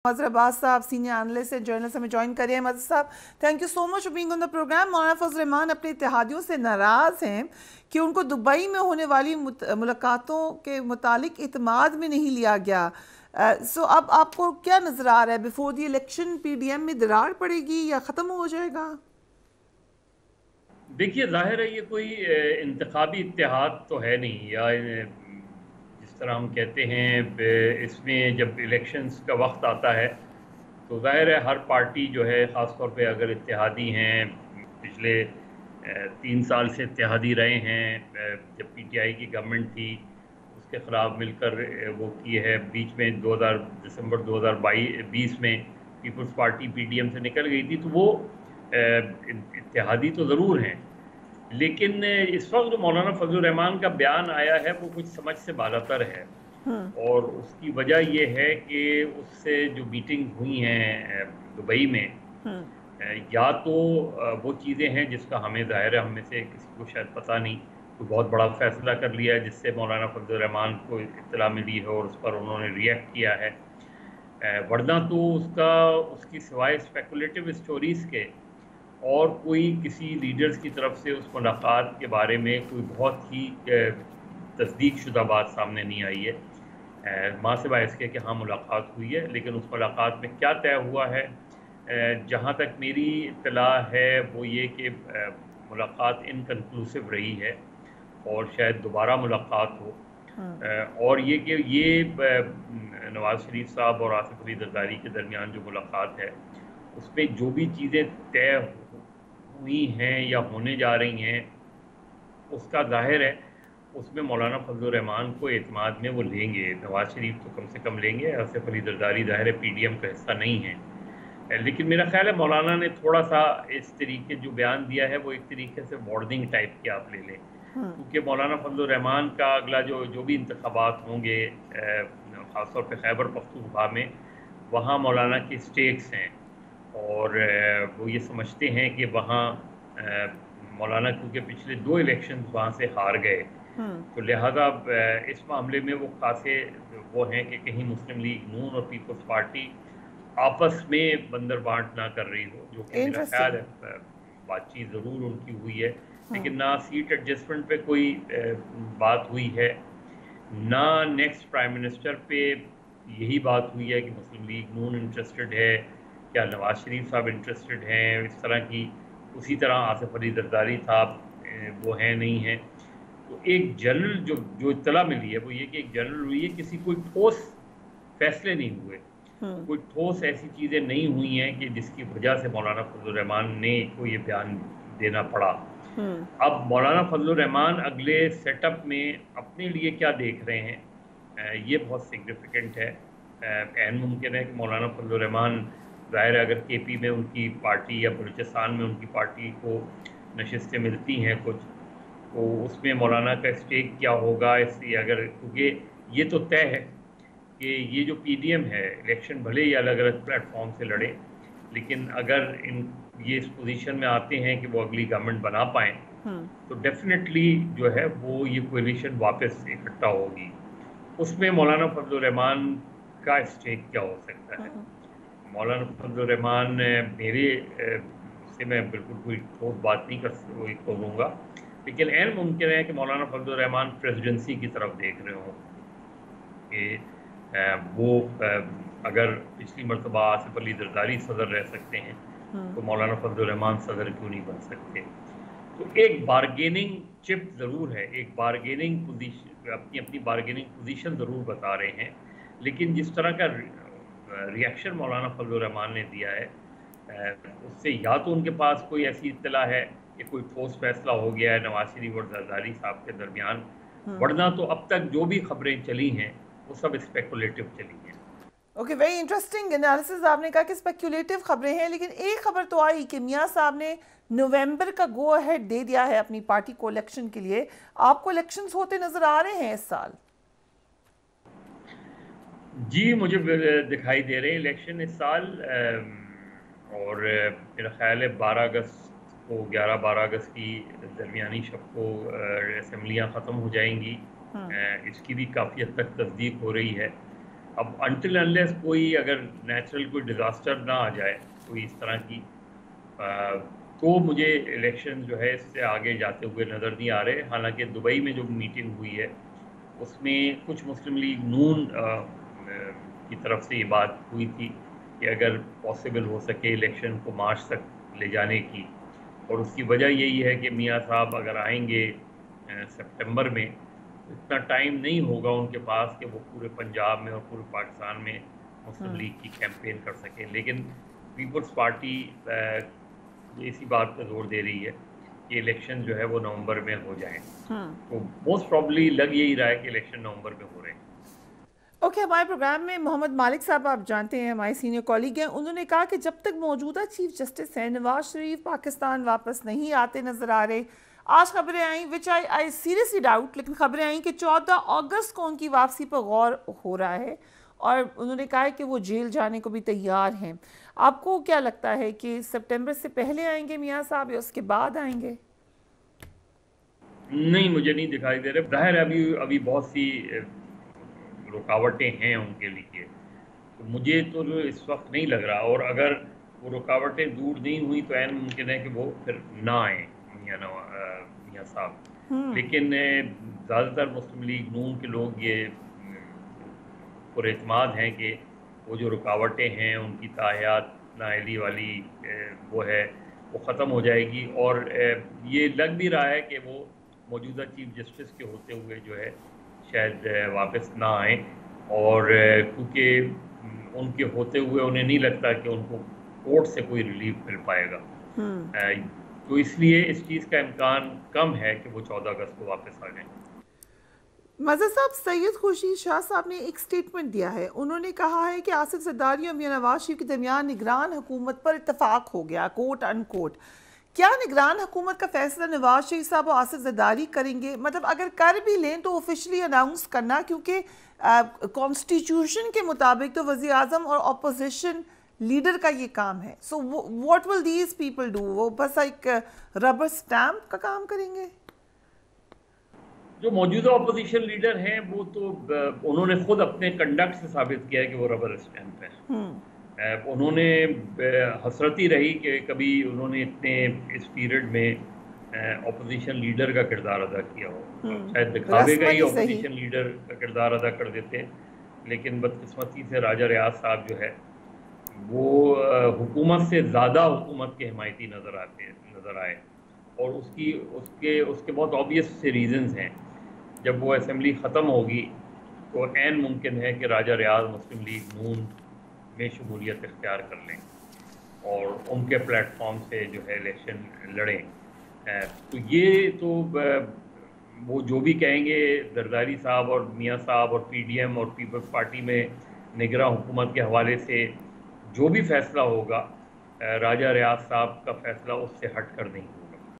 मज़हर अब्बास साहब senior analyst है, journalist हमें ज्वाइन करिए। मज़हर साहब, thank you so much for being on the programme. मौलाना फजल रहमान अपने इत्तेहादियों से नाराज़ हैं कि उनको दुबई में होने वाली मुलाकातों के मुतालिक इत्माद में नहीं लिया गया। सो अब आपको क्या नज़र आ रहा है, बिफोर द इलेक्शन पीडीएम में दरार पड़ेगी या ख़त्म हो जाएगा? देखिए, ज़ाहिर है ये कोई इंतखाबी इत्तेहाद तो है नहीं, या जिस तरह हम कहते हैं इसमें जब इलेक्शंस का वक्त आता है तो ज़ाहिर है हर पार्टी जो है, ख़ास तौर पे अगर इत्तेहादी हैं, पिछले 3 साल से इत्तेहादी रहे हैं, जब पीटीआई की गवर्नमेंट थी उसके ख़िलाफ़ मिलकर वो की है, बीच में दिसंबर 2020 में पीपल्स पार्टी पीडीएम से निकल गई थी, तो वो इत्तेहादी तो ज़रूर हैं, लेकिन इस वक्त जो मौलाना फजल रहमान का बयान आया है वो कुछ समझ से बालातर है। और उसकी वजह ये है कि उससे जो मीटिंग हुई हैं दुबई में, या तो वो चीज़ें हैं जिसका हमें ज़ाहिर है हम में से किसी को शायद पता नहीं, कोई बहुत बड़ा फैसला कर लिया है जिससे मौलाना फजल रहमान को इत्तला मिली है और उस पर उन्होंने रिएक्ट किया है, वरना तो उसकी सिवाय स्पेकुलेटिव स्टोरीज़ के और कोई किसी लीडर्स की तरफ से उस मुलाकात के बारे में कोई बहुत ही तस्दीक शुदा बात सामने नहीं आई है। माँ से बायस के कि हाँ मुलाकात हुई है, लेकिन उस मुलाकात में क्या तय हुआ है, जहाँ तक मेरी इत्तला है वो ये कि मुलाकात इनकन्क्लूसिव रही है और शायद दोबारा मुलाकात हो, और ये कि ये नवाज़ शरीफ साहब और आसिफ अली जरदारी के दरमियान जो मुलाकात है उसमें जो भी चीज़ें तय हुई हैं या होने जा रही हैं उसका ज़ाहिर है उसमें मौलाना फजल रहमान को एतमाद में वो लेंगे, नवाज़ शरीफ तो कम से कम लेंगे, आसिफ अली जरदारी ज़ाहिर है पीडीएम का हिस्सा नहीं है, लेकिन मेरा ख्याल है मौलाना ने थोड़ा सा इस तरीके जो बयान दिया है वो एक तरीके से वार्निंग टाइप के आप ले लें, क्योंकि मौलाना फजल रहमान का अगला जो भी इंतखाबात होंगे ख़ासतौर पर खैबर पख्तूनख्वा में, वहाँ मौलाना के स्टेक्स हैं और वो ये समझते हैं कि वहाँ मौलाना क्योंकि पिछले 2 इलेक्शन वहाँ से हार गए, तो लिहाजा इस मामले में वो खासे वो हैं कि कहीं मुस्लिम लीग नून और पीपल्स पार्टी आपस में बंदर बांट ना कर रही हो, जो कि मेरा ख्याल है बातचीत ज़रूर उनकी हुई है, लेकिन ना सीट एडजस्टमेंट पे कोई बात हुई है, ना नेक्स्ट प्राइम मिनिस्टर पे यही बात हुई है कि मुस्लिम लीग नून इंटरेस्टेड है, क्या नवाज शरीफ साहब इंटरेस्टेड हैं इस तरह की, उसी तरह आसिफ अली जरदारी साहब वो हैं नहीं हैं, तो एक जनरल जो इत्तला मिली है वो ये कि एक जनरल हुई है, किसी कोई ठोस फैसले नहीं हुए, कोई ठोस ऐसी चीज़ें नहीं हुई हैं कि जिसकी वजह से मौलाना फजल रहमान ने को ये बयान देना पड़ा। अब मौलाना फजल रहमान अगले सेटअप में अपने लिए क्या देख रहे हैं, ये बहुत सिग्निफिकेंट है। ऐन मुमकिन है कि मौलाना फजल रहमान ज़ाहिर है अगर केपी में उनकी पार्टी या बलूचिस्तान में उनकी पार्टी को नशिस्तें मिलती हैं कुछ, तो उसमें मौलाना का स्टेक क्या होगा, इसलिए अगर क्योंकि ये तो तय है कि ये जो पीडीएम है इलेक्शन भले ही अलग अलग प्लेटफॉर्म से लड़े, लेकिन अगर ये इस पोजीशन में आते हैं कि वो अगली गवर्नमेंट बना पाएँ तो डेफिनेटली जो है वो ये कोalition वापस इकट्ठा होगी, उसमें मौलाना फजल रहमान का स्टेक क्या हो सकता है। मौलाना फजल रहमान मेरे से मैं बिल्कुल कोई ठोस बात नहीं करूँगा, लेकिन ऐन मुमकिन है कि मौलाना फजल रहमान प्रेसिडेंसी की तरफ देख रहे हों कि वो अगर पिछली मरतबा आसिफ अली जरदारी सदर रह सकते हैं तो मौलाना फजल रहमान सदर क्यों नहीं बन सकते। तो एक बारगेनिंग चिप ज़रूर है, एक बारगेनिंग पोजीशन, अपनी बारगेनिंग पोजीशन ज़रूर बता रहे हैं, लेकिन जिस तरह का रिएक्शन मौलाना फजल रहमान ने दिया है उससे या तो उनके पास कोई ऐसी इत्तला है कि कोई ठोस फैसला हो गया है नवाज शरीफ और जरदारी साहब के दरमियान, वरना तो अब तक जो भी खबरें चली हैं वो सब स्पेकुलेटिव चली हैं। Okay, very interesting analysis. आपने कहा कि स्पेक्यूलेटिव खबरें हैं, लेकिन एक खबर तो आई कि मियाँ साहब ने नवंबर का गो अहेड दे दिया है अपनी पार्टी को इलेक्शन के लिए। आपको इलेक्शंस होते नजर आ रहे हैं इस साल? जी, मुझे दिखाई दे रहे हैं इलेक्शन इस साल, और मेरा ख्याल है 12 अगस्त को 11-12 अगस्त की दरमियानी शब को असेंबलियाँ ख़त्म हो जाएंगी, इसकी भी काफ़ी हद तक तस्दीक हो रही है। اب انٹل انلیس کوئی اگر نیچرل کوئی ڈیزاسٹر نہ آ جائے کوئی اس طرح کی، تو مجھے الیکشن جو ہے اس سے آگے جاتے ہوئے نظر نہیں آ رہے. حالانکہ دبئی میں جو میٹنگ ہوئی ہے اس میں کچھ مسلم لیگ نون کی طرف سے یہ بات ہوئی تھی کہ اگر پاسبل ہو سکے الیکشن کو مارچ تک لے جانے کی، اور اس کی وجہ یہی ہے کہ میاں صاحب اگر آئیں گے سپٹمبر میں، اتنا ٹائم نہیں ہوگا ان کے پاس کہ وہ پورے پنجاب میں اور پورے پاکستان میں مسلم لیگ کی کیمپین کر سکیں. لیکن پیپلز پارٹی اسی بات پہ زور دے رہی ہے کہ الیکشن جو ہے وہ نومبر میں ہو جائیں. تو موسٹ پرابلی لگ یہی رہا ہے کہ الیکشن نومبر میں ہو رہے ہیں. اوکے، ہمارے پروگرام میں محمد مالک صاحب آپ جانتے ہیں ہمارے سینئر کالیگ ہیں، انہوں نے کہا کہ جب تک موجودہ چیف جسٹس ہیں نواز شریف پاکستان واپس نہیں آتے نظر آ رہے. آج خبریں آئیں وچ آئی سیریسلی ڈاؤٹ، لیکن خبریں آئیں کہ 14 اگست کو ان کی واپسی پر غور ہو رہا ہے، اور انہوں نے کہا ہے کہ وہ جیل جانے کو بھی تیار ہیں. آپ کو کیا لگتا ہے کہ سپٹمبر سے پہلے آئیں گے میاں صاحب یا اس کے بعد آئیں گے؟ نہیں، مجھے نہیں دکھائی دے رہے. ظاہر ہے ابھی بہت سی رکاوٹیں ہیں ان کے لیے، تو مجھے تو اس وقت نہیں لگ رہا. اور اگر وہ رکاوٹیں دور نہیں ہوئی تو عین ممکن ہے کہ وہ پھر نہ آئیں میاں صاحب. لیکن زیادہ تر مسلم لیگ نون کے لوگ یہ پر اعتماد ہیں کہ وہ جو رکاوٹیں ہیں ان کی تاحیات نااہلی والی وہ ہے وہ ختم ہو جائے گی. اور یہ لگ بھی رہا ہے کہ وہ موجودہ چیف جسٹس کے ہوتے ہوئے جو ہے شاید واپس نہ آئیں، اور کیونکہ ان کے ہوتے ہوئے انہیں نہیں لگتا کہ ان کو کورٹ سے کوئی ریلیف مل پائے گا. تو اس لیے اس چیز کا امکان کم ہے کہ وہ 14 اگست کو واپس آ جائیں. مظہر صاحب، سید خورشید شاہ صاحب نے ایک سٹیٹمنٹ دیا ہے، انہوں نے کہا ہے کہ آصف زرداری اور میاں نواز شریف کے درمیان نگران حکومت پر اتفاق ہو گیا، کوٹ ان کوٹ. کیا نگران حکومت کا فیصلہ نواز شریف صاحب اور آصف زرداری کریں گے؟ مطلب اگر کر بھی لیں تو آفیشلی اناؤنس کرنا، کیونکہ کانسٹیٹیوشن کے مطابق تو وزیر اعظم اور اپوزیشن لیڈر کا یہ کام ہے. So what will these people do? وہ بس ایک ربر سٹیمپ کا کام کریں گے؟ جو موجودہ اپوزیشن لیڈر ہیں وہ تو انہوں نے خود اپنے کنڈکٹ سے ثابت کیا ہے کہ وہ ربر اسٹیمپ ہیں. انہوں نے حسرتی رہی کہ کبھی انہوں نے اتنے اس پیریڈ میں اپوزیشن لیڈر کا کردار ادا کیا ہو. شاید دکھاوے کا ہی اپوزیشن لیڈر کا کردار ادا کر دیتے، لیکن بدقسمتی سے راجہ ریاض صاحب جو ہے وہ حکومت سے زیادہ حکومت کے حمایتی نظر آئے. اور اس کے بہت آبویس سے ریزنز ہیں. جب وہ اسمبلی ختم ہوگی تو عین ممکن ہے کہ راجہ ریاض مسلم لیگ نون میں شمولیت اختیار کر لیں اور ان کے پلیٹ فارم سے جو ہے الیکشن لڑیں. تو یہ تو وہ جو بھی کہیں گے زرداری صاحب اور میاں صاحب اور پی ڈی ایم اور پیپلز پارٹی میں نگراں حکومت کے حوالے سے جو بھی فیصلہ ہوگا راجہ ریاض صاحب کا فیصلہ اس سے ہٹ کر نہیں.